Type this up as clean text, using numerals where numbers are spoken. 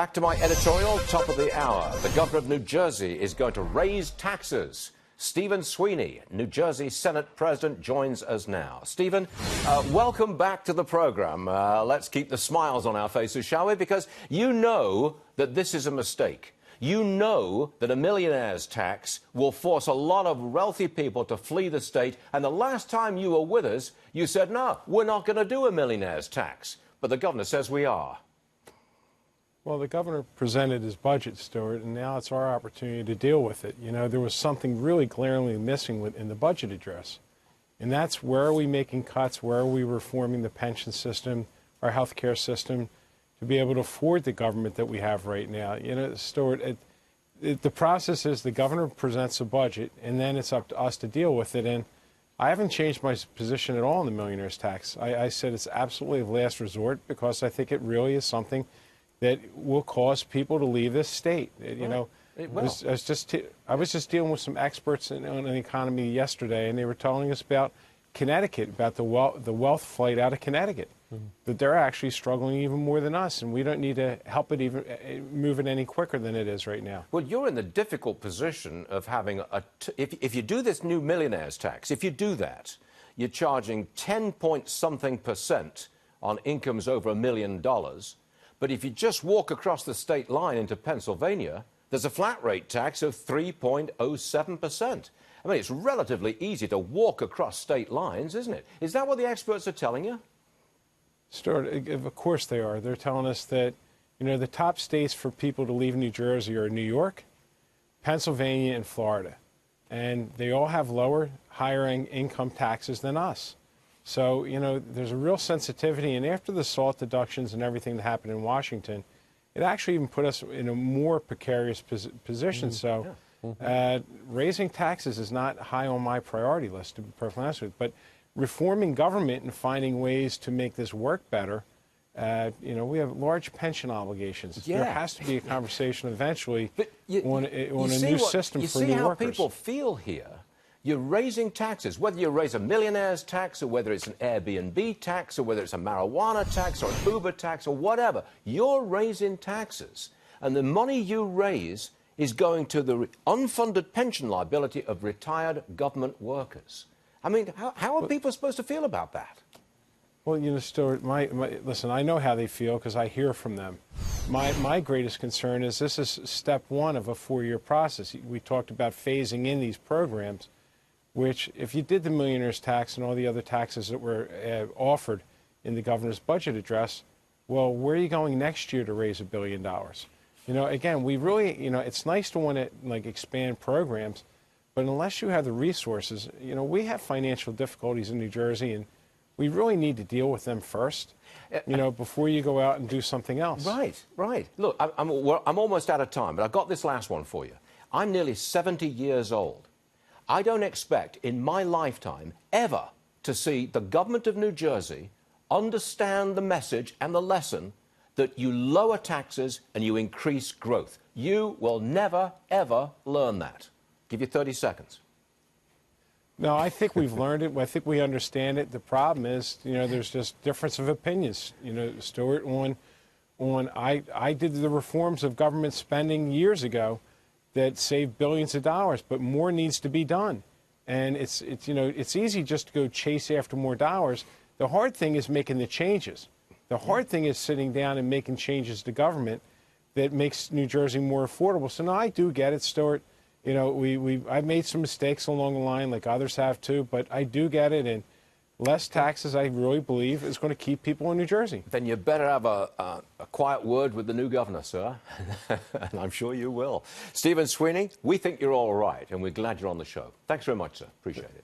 Back to my editorial, top of the hour. The governor of New Jersey is going to raise taxes. Stephen Sweeney, New Jersey Senate President, joins us now. Stephen, welcome back to the program. Let's keep the smiles on our faces, shall we? Because you know that this is a mistake. You know that a millionaire's tax will force a lot of wealthy people to flee the state. And the last time you were with us, you said, no, we're not going to do a millionaire's tax. But the governor says we are. Well, the governor presented his budget, Stuart, and now it's our opportunity to deal with it. You know, there was something really glaringly missing in the budget address, and that's where are we making cuts, where are we reforming the pension system, our health care system, to be able to afford the government that we have right now. You know, Stuart, the process is the governor presents a budget, and then it's up to us to deal with it. And I haven't changed my position at all on the millionaire's tax. I said it's absolutely a last resort because I think it really is something that will cause people to leave this state. You know, I was just dealing with some experts on the economy yesterday, and they were telling us about Connecticut, about the wealth flight out of Connecticut, that they're actually struggling even more than us, and we don't need to help it even move it any quicker than it is right now. Well, you're in the difficult position of having if you do this new millionaire's tax, if you do that, you're charging 10-point-something% on incomes over $1 million. But if you just walk across the state line into Pennsylvania, there's a flat rate tax of 3.07%. I mean, it's relatively easy to walk across state lines, isn't it? Is that what the experts are telling you? Stuart, of course they are. They're telling us that, you know, the top states for people to leave New Jersey are New York, Pennsylvania, and Florida. And they all have lower, higher income taxes than us. So, you know, there's a real sensitivity, and after the SALT deductions and everything that happened in Washington, it actually even put us in a more precarious position. So raising taxes is not high on my priority list, to be perfectly honest with you. But reforming government and finding ways to make this work better, you know, we have large pension obligations. Yeah. There has to be a conversation eventually on a new system for new workers. You see how people feel here? You're raising taxes, whether you raise a millionaire's tax or whether it's an Airbnb tax or whether it's a marijuana tax or an Uber tax or whatever. You're raising taxes, and the money you raise is going to the unfunded pension liability of retired government workers. I mean, how are people supposed to feel about that? Well, you know, Stuart, listen, I know how they feel because I hear from them. My greatest concern is this is step one of a 4-year process. We talked about phasing in these programs, which if you did the millionaire's tax and all the other taxes that were offered in the governor's budget address, well, where are you going next year to raise $1 billion? You know, again, we really, you know, it's nice to want to, like, expand programs, but unless you have the resources, you know, we have financial difficulties in New Jersey, and we really need to deal with them first, you know, before you go out and do something else. Right, right. Look, I'm almost out of time, but I've got this last one for you. I'm nearly 70 years old. I don't expect in my lifetime ever to see the government of New Jersey understand the message and the lesson that you lower taxes and you increase growth. You will never, ever learn that. Give you 30 seconds. No, I think we've learned it. I think we understand it. The problem is, you know, there's just difference of opinions. You know, Stuart, I did the reforms of government spending years ago that saved billions of dollars, but more needs to be done. And it's you know, it's easy just to go chase after more dollars. The hard thing is making the changes. The hard thing is sitting down and making changes to government that makes New Jersey more affordable. So no, I do get it, Stuart. You know, I've made some mistakes along the line, like others have too, but I do get it. And less taxes, I really believe, is going to keep people in New Jersey. Then you better have a quiet word with the new governor, sir. And I'm sure you will. Stephen Sweeney, we think you're all right, and we're glad you're on the show. Thanks very much, sir. Appreciate it.